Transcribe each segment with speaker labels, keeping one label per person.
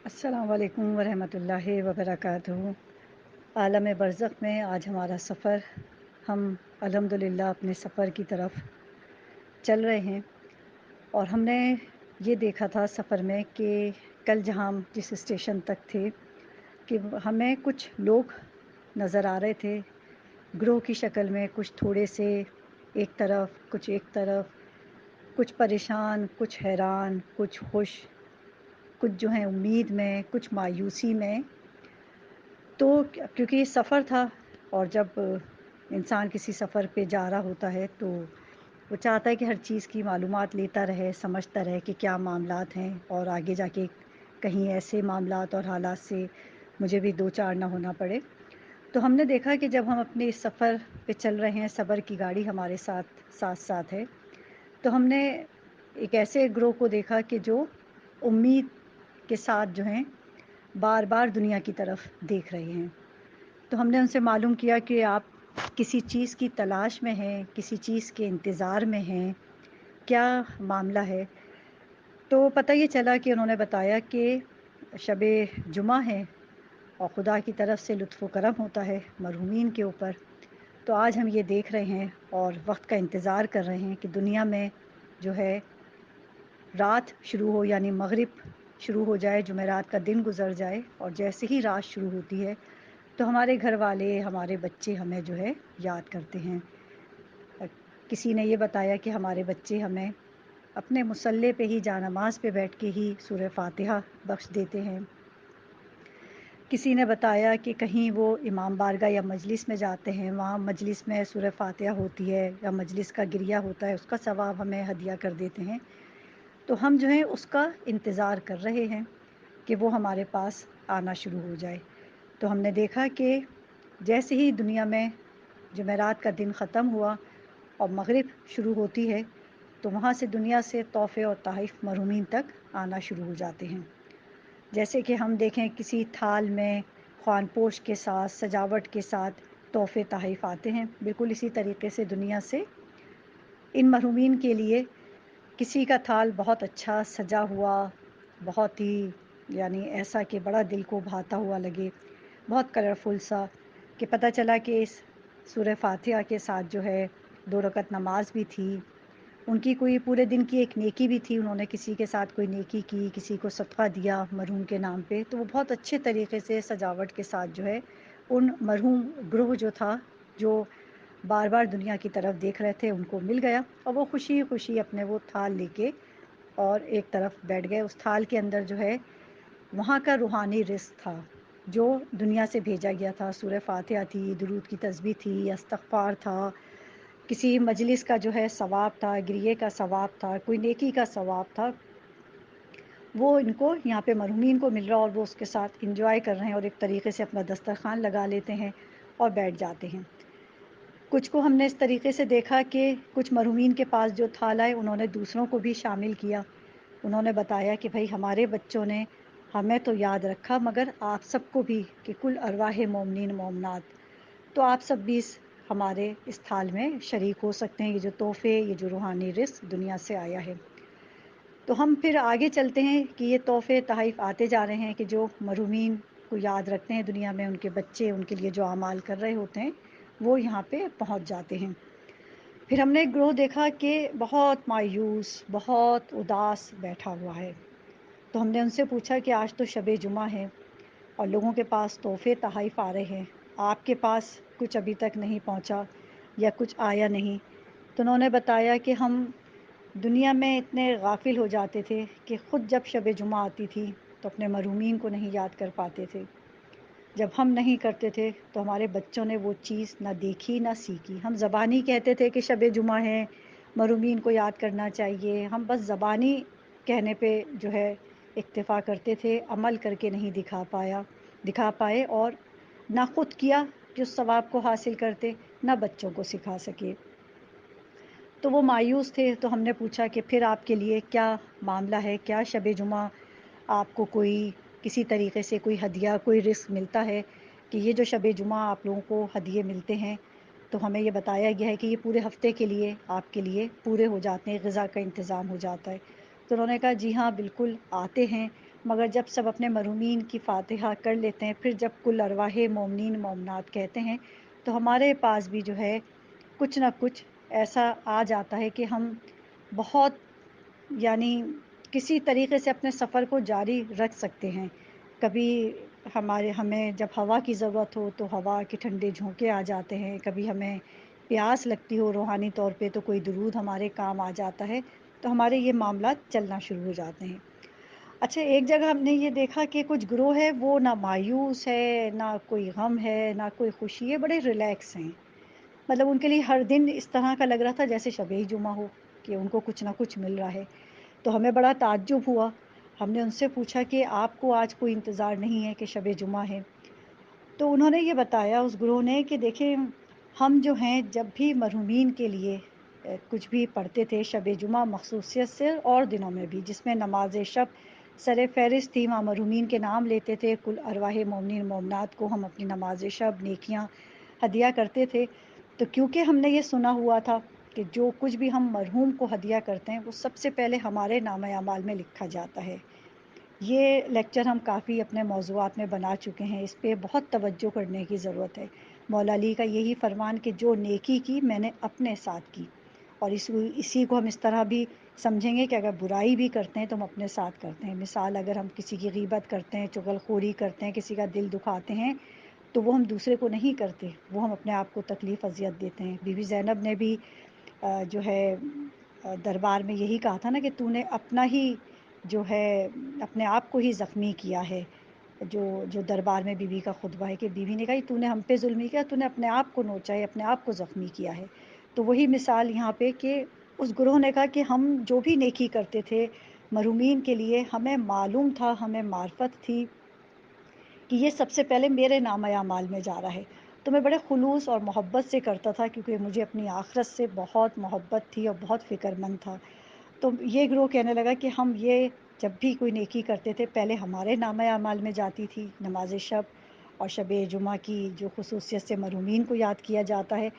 Speaker 1: السلام علیکم ورحمۃ اللہ وبرکاتہ۔ عالم برزخ میں آج ہمارا سفر، ہم الحمدللہ اپنے سفر کی طرف چل رہے ہیں، اور ہم نے یہ دیکھا تھا سفر میں کہ کل جہاں ہم جس اسٹیشن تک تھے کہ ہمیں کچھ لوگ نظر آ رہے تھے گروہ کی شکل میں، کچھ تھوڑے سے ایک طرف، کچھ ایک طرف، کچھ پریشان، کچھ حیران، کچھ خوش، کچھ جو ہیں امید میں، کچھ مایوسی میں۔ تو کیونکہ یہ سفر تھا، اور جب انسان کسی سفر پہ جا رہا ہوتا ہے تو وہ چاہتا ہے کہ ہر چیز کی معلومات لیتا رہے، سمجھتا رہے کہ کیا معاملات ہیں، اور آگے جا کے کہیں ایسے معاملات اور حالات سے مجھے بھی دو چار نہ ہونا پڑے۔ تو ہم نے دیکھا کہ جب ہم اپنے اس سفر پہ چل رہے ہیں، صبر کی گاڑی ہمارے ساتھ ساتھ ساتھ ہے، تو ہم نے ایک ایسے گروہ کو دیکھا کہ جو امید کے ساتھ جو ہیں بار بار دنیا کی طرف دیکھ رہے ہیں۔ تو ہم نے ان سے معلوم کیا کہ آپ کسی چیز کی تلاش میں ہیں، کسی چیز کے انتظار میں ہیں، کیا معاملہ ہے؟ تو پتہ یہ چلا کہ انہوں نے بتایا کہ شب جمعہ ہے اور خدا کی طرف سے لطف و کرم ہوتا ہے مرحومین کے اوپر۔ تو آج ہم یہ دیکھ رہے ہیں اور وقت کا انتظار کر رہے ہیں کہ دنیا میں جو ہے رات شروع ہو، یعنی مغرب شروع ہو جائے، جمعرات کا دن گزر جائے، اور جیسے ہی رات شروع ہوتی ہے تو ہمارے گھر والے، ہمارے بچے ہمیں جو ہے یاد کرتے ہیں۔ کسی نے یہ بتایا کہ ہمارے بچے ہمیں اپنے مصلے پہ ہی، جانماز پہ بیٹھ کے ہی سورہ فاتحہ بخش دیتے ہیں۔ کسی نے بتایا کہ کہیں وہ امام بارگاہ یا مجلس میں جاتے ہیں، وہاں مجلس میں سورہ فاتحہ ہوتی ہے یا مجلس کا گریہ ہوتا ہے، اس کا ثواب ہمیں ہدیہ کر دیتے ہیں۔ تو ہم جو ہے اس کا انتظار کر رہے ہیں کہ وہ ہمارے پاس آنا شروع ہو جائے۔ تو ہم نے دیکھا کہ جیسے ہی دنیا میں جمعرات کا دن ختم ہوا اور مغرب شروع ہوتی ہے تو وہاں سے دنیا سے تحفے اور تحائف مرحومین تک آنا شروع ہو جاتے ہیں۔ جیسے کہ ہم دیکھیں کسی تھال میں خوان پوش کے ساتھ، سجاوٹ کے ساتھ تحفے تحائف آتے ہیں، بالکل اسی طریقے سے دنیا سے ان مرحومین کے لیے کسی کا تھال بہت اچھا سجا ہوا، بہت ہی یعنی ایسا کہ بڑا دل کو بھاتا ہوا لگے، بہت کلرفل سا، کہ پتہ چلا کہ اس سورہ فاتحہ کے ساتھ جو ہے 2 رکعت نماز بھی تھی، ان کی کوئی پورے دن کی ایک نیکی بھی تھی، انہوں نے کسی کے ساتھ کوئی نیکی کی، کسی کو صدقہ دیا مرحوم کے نام پہ، تو وہ بہت اچھے طریقے سے سجاوٹ کے ساتھ جو ہے ان مرحوم گروہ جو تھا، جو بار بار دنیا کی طرف دیکھ رہے تھے، ان کو مل گیا، اور وہ خوشی خوشی اپنے وہ تھال لے کے اور ایک طرف بیٹھ گئے۔ اس تھال کے اندر جو ہے وہاں کا روحانی رزق تھا جو دنیا سے بھیجا گیا تھا، سورہ فاتحہ تھی، درود کی تسبیح تھی، استغفار تھا، کسی مجلس کا جو ہے ثواب تھا، گریے کا ثواب تھا، کوئی نیکی کا ثواب تھا، وہ ان کو یہاں پہ مرحومین کو مل رہا، اور وہ اس کے ساتھ انجوائے کر رہے ہیں، اور ایک طریقے سے اپنا دسترخوان لگا لیتے ہیں اور بیٹھ جاتے ہیں۔ کچھ کو ہم نے اس طریقے سے دیکھا کہ کچھ مرحومین کے پاس جو تھال آئے انہوں نے دوسروں کو بھی شامل کیا، انہوں نے بتایا کہ بھائی ہمارے بچوں نے ہمیں تو یاد رکھا، مگر آپ سب کو بھی، کہ کل ارواح مومنین مومنات، تو آپ سب بھی ہمارے اس تھال میں شریک ہو سکتے ہیں، یہ جو تحفے، یہ جو روحانی رزق دنیا سے آیا ہے۔ تو ہم پھر آگے چلتے ہیں کہ یہ تحفے تحائف آتے جا رہے ہیں کہ جو مرحومین کو یاد رکھتے ہیں دنیا میں، ان کے بچے ان کے لیے جو اعمال کر رہے ہوتے ہیں وہ یہاں پہ پہنچ جاتے ہیں۔ پھر ہم نے ایک گروہ دیکھا کہ بہت مایوس، بہت اداس بیٹھا ہوا ہے۔ تو ہم نے ان سے پوچھا کہ آج تو شب جمعہ ہے اور لوگوں کے پاس تحفے تحائف آ رہے ہیں، آپ کے پاس کچھ ابھی تک نہیں پہنچا یا کچھ آیا نہیں؟ تو انہوں نے بتایا کہ ہم دنیا میں اتنے غافل ہو جاتے تھے کہ خود جب شب جمعہ آتی تھی تو اپنے مرحومین کو نہیں یاد کر پاتے تھے، جب ہم نہیں کرتے تھے تو ہمارے بچوں نے وہ چیز نہ دیکھی نہ سیکھی۔ ہم زبانی کہتے تھے کہ شب جمعہ ہے، مرحومین کو یاد کرنا چاہیے، ہم بس زبانی کہنے پہ جو ہے اکتفا کرتے تھے، عمل کر کے نہیں دکھا پائے، اور نہ خود کیا کہ اس ثواب کو حاصل کرتے، نہ بچوں کو سکھا سکے۔ تو وہ مایوس تھے۔ تو ہم نے پوچھا کہ پھر آپ کے لیے کیا معاملہ ہے، کیا شب جمعہ آپ کو کوئی کسی طریقے سے کوئی ہدیہ، کوئی رزق ملتا ہے کہ یہ جو شب جمعہ آپ لوگوں کو ہدیے ملتے ہیں؟ تو ہمیں یہ بتایا گیا ہے کہ یہ پورے ہفتے کے لیے آپ کے لیے پورے ہو جاتے ہیں، غذا کا انتظام ہو جاتا ہے۔ تو انہوں نے کہا جی ہاں بالکل آتے ہیں، مگر جب سب اپنے مرحومین کی فاتحہ کر لیتے ہیں، پھر جب کل ارواح مومنین مومنات کہتے ہیں، تو ہمارے پاس بھی جو ہے کچھ نہ کچھ ایسا آ جاتا ہے کہ ہم بہت یعنی کسی طریقے سے اپنے سفر کو جاری رکھ سکتے ہیں۔ کبھی ہمیں جب ہوا کی ضرورت ہو تو ہوا کے ٹھنڈے جھونکے آ جاتے ہیں، کبھی ہمیں پیاس لگتی ہو روحانی طور پہ تو کوئی درود ہمارے کام آ جاتا ہے، تو ہمارے یہ معاملات چلنا شروع ہو جاتے ہیں۔ اچھا، ایک جگہ ہم نے یہ دیکھا کہ کچھ گروہ ہے وہ نہ مایوس ہے، نہ کوئی غم ہے، نہ کوئی خوشی ہے، بڑے ریلیکس ہیں۔ مطلب ان کے لیے ہر دن اس طرح کا لگ رہا تھا جیسے شب جمعہ ہو، کہ ان کو کچھ نہ کچھ مل رہا ہے۔ تو ہمیں بڑا تعجب ہوا، ہم نے ان سے پوچھا کہ آپ کو آج کوئی انتظار نہیں ہے کہ شب جمعہ ہے؟ تو انہوں نے یہ بتایا اس گروہ نے کہ دیکھیں، ہم جو ہیں جب بھی مرحومین کے لیے کچھ بھی پڑھتے تھے شب جمعہ مخصوصیت سے، اور دنوں میں بھی جس میں نماز شب سر فہرست تھی، وہاں مرحومین کے نام لیتے تھے، کل ارواح مومنین مومنات کو ہم اپنی نماز شب نیکیاں ہدیہ کرتے تھے۔ تو کیونکہ ہم نے یہ سنا ہوا تھا کہ جو کچھ بھی ہم مرحوم کو ہدیہ کرتے ہیں وہ سب سے پہلے ہمارے نامہ اعمال میں لکھا جاتا ہے۔ یہ لیکچر ہم کافی اپنے موضوعات میں بنا چکے ہیں، اس پہ بہت توجہ کرنے کی ضرورت ہے۔ مولا علی کا یہی فرمان کہ جو نیکی کی میں نے اپنے ساتھ کی، اور اسی کو ہم اس طرح بھی سمجھیں گے کہ اگر برائی بھی کرتے ہیں تو ہم اپنے ساتھ کرتے ہیں۔ مثال، اگر ہم کسی کی غیبت کرتے ہیں، چغل خوری کرتے ہیں، کسی کا دل دکھاتے ہیں، تو وہ ہم دوسرے کو نہیں کرتے، وہ ہم اپنے آپ کو تکلیف اذیت دیتے ہیں۔ بی بی زینب نے بھی جو ہے دربار میں یہی کہا تھا نا کہ تو نے اپنا ہی جو ہے اپنے آپ کو ہی زخمی کیا ہے۔ جو دربار میں بی بی کا خطبہ ہے کہ بی بی نے کہا تو نے ہم پہ ظلم نہیں کیا، تو نے اپنے آپ کو نوچا ہے، اپنے آپ کو زخمی کیا ہے۔ تو وہی مثال یہاں پہ کہ اس گروہ نے کہا کہ ہم جو بھی نیکی کرتے تھے مرحومین کے لیے، ہمیں معلوم تھا، ہمیں معرفت تھی کہ یہ سب سے پہلے میرے نامہ اعمال میں جا رہا ہے۔ تو میں بڑے خلوص اور محبت سے کرتا تھا، کیونکہ مجھے اپنی آخرت سے بہت محبت تھی اور بہت فکر مند تھا۔ تو یہ گروہ کہنے لگا کہ ہم یہ جب بھی کوئی نیکی کرتے تھے پہلے ہمارے نامہ اعمال میں جاتی تھی، نماز شب اور شب جمعہ کی جو خصوصیت سے مرحومین کو یاد کیا جاتا ہے۔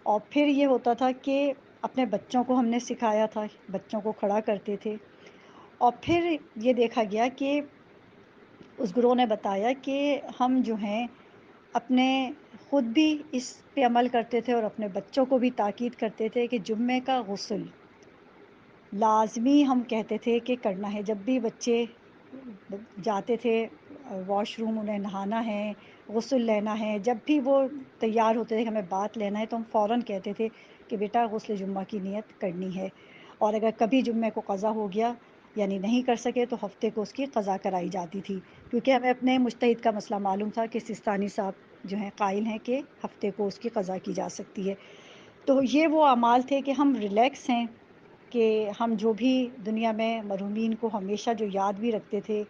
Speaker 1: اور پھر یہ ہوتا تھا کہ اپنے بچوں کو ہم نے سکھایا تھا، بچوں کو کھڑا کرتے تھے۔ اور پھر یہ دیکھا گیا کہ اس گروہ نے بتایا کہ ہم جو ہیں اپنے خود بھی اس پہ عمل کرتے تھے اور اپنے بچوں کو بھی تاکید کرتے تھے کہ جمعے کا غسل لازمی ہم کہتے تھے کہ کرنا ہے۔ جب بھی بچے جاتے تھے واش روم، انہیں نہانا ہے، غسل لینا ہے، جب بھی وہ تیار ہوتے تھے کہ ہمیں بات لینا ہے تو ہم فوراً کہتے تھے کہ بیٹا غسل جمعہ کی نیت کرنی ہے۔ اور اگر کبھی جمعے کو قضا ہو گیا یعنی نہیں کر سکے تو ہفتے کو اس کی قضا کرائی جاتی تھی، کیونکہ ہمیں اپنے مجتہد کا مسئلہ معلوم تھا کہ سستانی صاحب جو ہیں قائل ہیں کہ ہفتے کو اس کی قضا کی جا سکتی ہے۔ تو یہ وہ اعمال تھے کہ ہم ریلیکس ہیں، کہ ہم جو بھی دنیا میں مرحومین کو ہمیشہ جو یاد بھی رکھتے تھے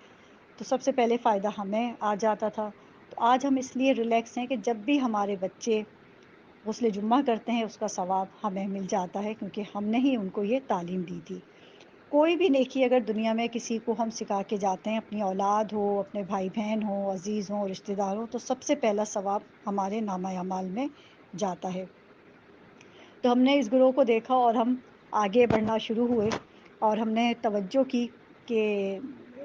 Speaker 1: تو سب سے پہلے فائدہ ہمیں آ جاتا تھا۔ تو آج ہم اس لیے ریلیکس ہیں کہ جب بھی ہمارے بچے غسل جمعہ کرتے ہیں اس کا ثواب ہمیں مل جاتا ہے، کیونکہ ہم نے ہی ان کو یہ تعلیم دی تھی۔ کوئی بھی نیکی اگر دنیا میں کسی کو ہم سکھا کے جاتے ہیں، اپنی اولاد ہو، اپنے بھائی بہن ہو، عزیز ہوں، رشتہ دار ہوں، تو سب سے پہلا ثواب ہمارے نامہ اعمال میں جاتا ہے۔ تو ہم نے اس گروہ کو دیکھا اور ہم آگے بڑھنا شروع ہوئے، اور ہم نے توجہ کی کہ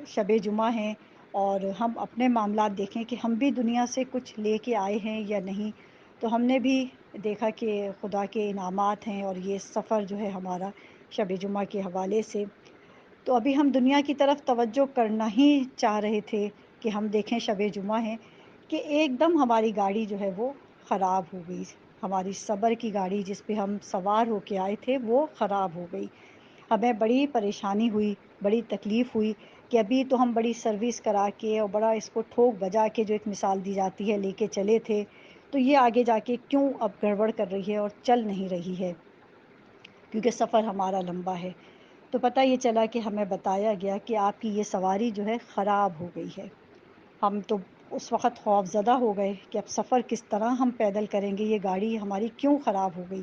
Speaker 1: شب جمعہ ہیں اور ہم اپنے معاملات دیکھیں کہ ہم بھی دنیا سے کچھ لے کے آئے ہیں یا نہیں۔ تو ہم نے بھی دیکھا کہ خدا کے انعامات ہیں، اور یہ سفر جو ہے ہمارا شب جمعہ کے حوالے سے، تو ابھی ہم دنیا کی طرف توجہ کرنا ہی چاہ رہے تھے کہ ہم دیکھیں شب جمعہ ہیں کہ ایک دم ہماری گاڑی جو ہے وہ خراب ہو گئی۔ ہماری صبر کی گاڑی جس پہ ہم سوار ہو کے آئے تھے وہ خراب ہو گئی۔ ہمیں بڑی پریشانی ہوئی، بڑی تکلیف ہوئی کہ ابھی تو ہم بڑی سروس کرا کے اور بڑا اس کو ٹھوک بجا کے جو ایک مثال دی جاتی ہے لے کے چلے تھے، تو یہ آگے جا کے کیوں اب گڑبڑ کر رہی ہے اور چل نہیں رہی ہے، کیونکہ سفر ہمارا لمبا ہے۔ تو پتہ یہ چلا کہ ہمیں بتایا گیا کہ آپ کی یہ سواری جو ہے خراب ہو گئی ہے۔ ہم تو اس وقت خوف زدہ ہو گئے کہ اب سفر کس طرح ہم پیدل کریں گے، یہ گاڑی ہماری کیوں خراب ہو گئی۔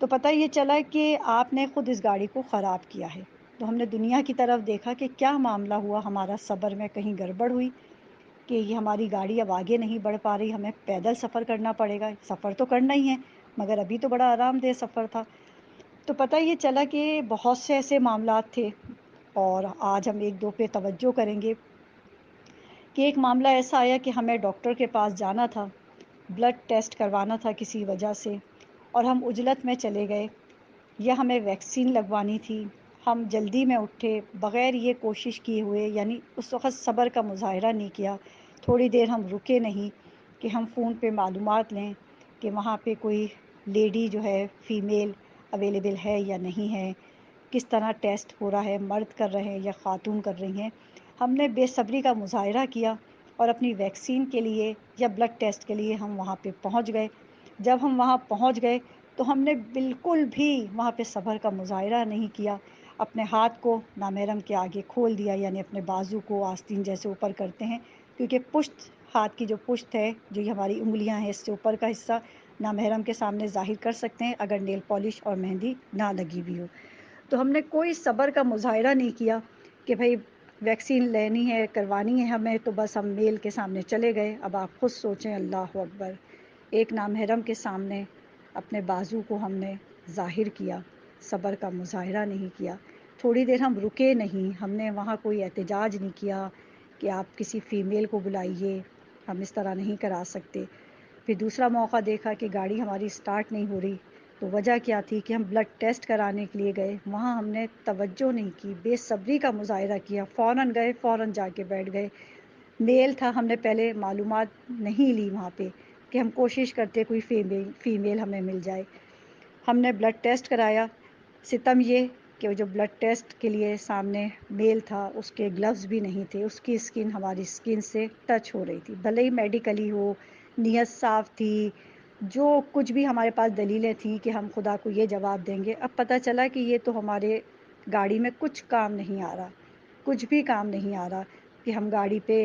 Speaker 1: تو پتہ یہ چلا کہ آپ نے خود اس گاڑی کو خراب کیا ہے۔ تو ہم نے دنیا کی طرف دیکھا کہ کیا معاملہ ہوا، ہمارا صبر میں کہیں گڑبڑ ہوئی کہ یہ ہماری گاڑی اب آگے نہیں بڑھ پا رہی، ہمیں پیدل سفر کرنا پڑے گا۔ سفر تو کرنا ہی ہے، مگر ابھی تو بڑا آرام دہ سفر تھا۔ تو پتہ یہ چلا کہ بہت سے ایسے معاملات تھے، اور آج ہم ایک دو پہ توجہ کریں گے۔ کہ ایک معاملہ ایسا آیا کہ ہمیں ڈاکٹر کے پاس جانا تھا، بلڈ ٹیسٹ کروانا تھا کسی وجہ سے، اور ہم عجلت میں چلے گئے، یا ہمیں ویکسین لگوانی تھی۔ ہم جلدی میں اٹھے بغیر یہ کوشش کیے ہوئے، یعنی اس وقت صبر کا مظاہرہ نہیں کیا، تھوڑی دیر ہم رکے نہیں کہ ہم فون پہ معلومات لیں کہ وہاں پہ کوئی لیڈی جو ہے فیمیل اویلیبل ہے یا نہیں ہے، کس طرح ٹیسٹ ہو رہا ہے، مرد کر رہے ہیں یا خاتون کر رہی ہیں۔ ہم نے بے صبری کا مظاہرہ کیا اور اپنی ویکسین کے لیے یا بلڈ ٹیسٹ کے لیے ہم وہاں پہ پہنچ گئے۔ جب ہم وہاں پہنچ گئے تو ہم نے بالکل بھی وہاں پہ صبر کا مظاہرہ نہیں کیا، اپنے ہاتھ کو نامحرم کے آگے کھول دیا، یعنی اپنے بازو کو آستین جیسے اوپر کرتے ہیں، کیونکہ پشت، ہاتھ کی جو پشت ہے، جو یہ ہماری انگلیاں ہیں، اس سے اوپر کا حصہ نامحرم کے سامنے ظاہر کر سکتے ہیں اگر نیل پالش اور مہندی نہ لگی ہوئی ہو۔ تو ہم نے کوئی صبر کا مظاہرہ نہیں کیا کہ بھئی ویکسین لینی ہے، کروانی ہے ہمیں، تو بس ہم میل کے سامنے چلے گئے۔ اب آپ خود سوچیں، اللہ اکبر، ایک نامحرم کے سامنے اپنے بازو کو ہم نے ظاہر کیا، صبر کا مظاہرہ نہیں کیا، تھوڑی دیر ہم رکے نہیں، ہم نے وہاں کوئی احتجاج نہیں کیا کہ آپ کسی فیمیل کو بلائیے، ہم اس طرح نہیں کرا سکتے۔ پھر دوسرا موقع دیکھا کہ گاڑی ہماری سٹارٹ نہیں ہو رہی، تو وجہ کیا تھی کہ ہم بلڈ ٹیسٹ کرانے کے لیے گئے، وہاں ہم نے توجہ نہیں کی، بے صبری کا مظاہرہ کیا، فوراً گئے، فوراً جا کے بیٹھ گئے۔ میل تھا، ہم نے پہلے معلومات نہیں لی وہاں پہ کہ ہم کوشش کرتے کوئی فیمیل ہمیں مل جائے۔ ہم نے بلڈ ٹیسٹ کرایا، ستم یہ کہ جو بلڈ ٹیسٹ کے لیے سامنے میل تھا اس کے گلوز بھی نہیں تھے، اس کی اسکن ہماری اسکن سے ٹچ ہو رہی تھی، بھلے ہی میڈیکلی ہو، نیت صاف تھی، جو کچھ بھی ہمارے پاس دلیلیں تھیں کہ ہم خدا کو یہ جواب دیں گے۔ اب پتہ چلا کہ یہ تو ہمارے گاڑی میں کچھ کام نہیں آ رہا، کچھ بھی کام نہیں آ رہا کہ ہم گاڑی پہ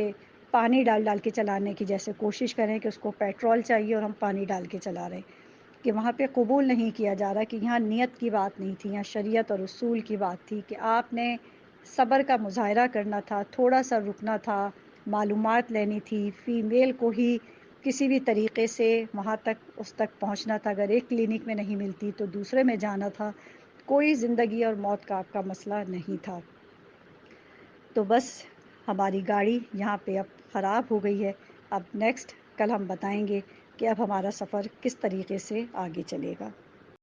Speaker 1: پانی ڈال ڈال کے چلانے کی جیسے کوشش کریں کہ اس کو پیٹرول چاہیے اور ہم پانی ڈال کے چلا رہے ہیں، کہ وہاں پہ قبول نہیں کیا جا رہا، کہ یہاں نیت کی بات نہیں تھی، یہاں شریعت اور اصول کی بات تھی کہ آپ نے صبر کا مظاہرہ کرنا تھا، تھوڑا سا رکنا تھا، معلومات لینی تھی، فیمیل کو ہی کسی بھی طریقے سے وہاں تک اس تک پہنچنا تھا، اگر ایک کلینک میں نہیں ملتی تو دوسرے میں جانا تھا، کوئی زندگی اور موت کا آپ کا مسئلہ نہیں تھا۔ تو بس ہماری گاڑی یہاں پہ اب خراب ہو گئی ہے، اب نیکسٹ کل ہم بتائیں گے کہ اب ہمارا سفر کس طریقے سے آگے چلے گا۔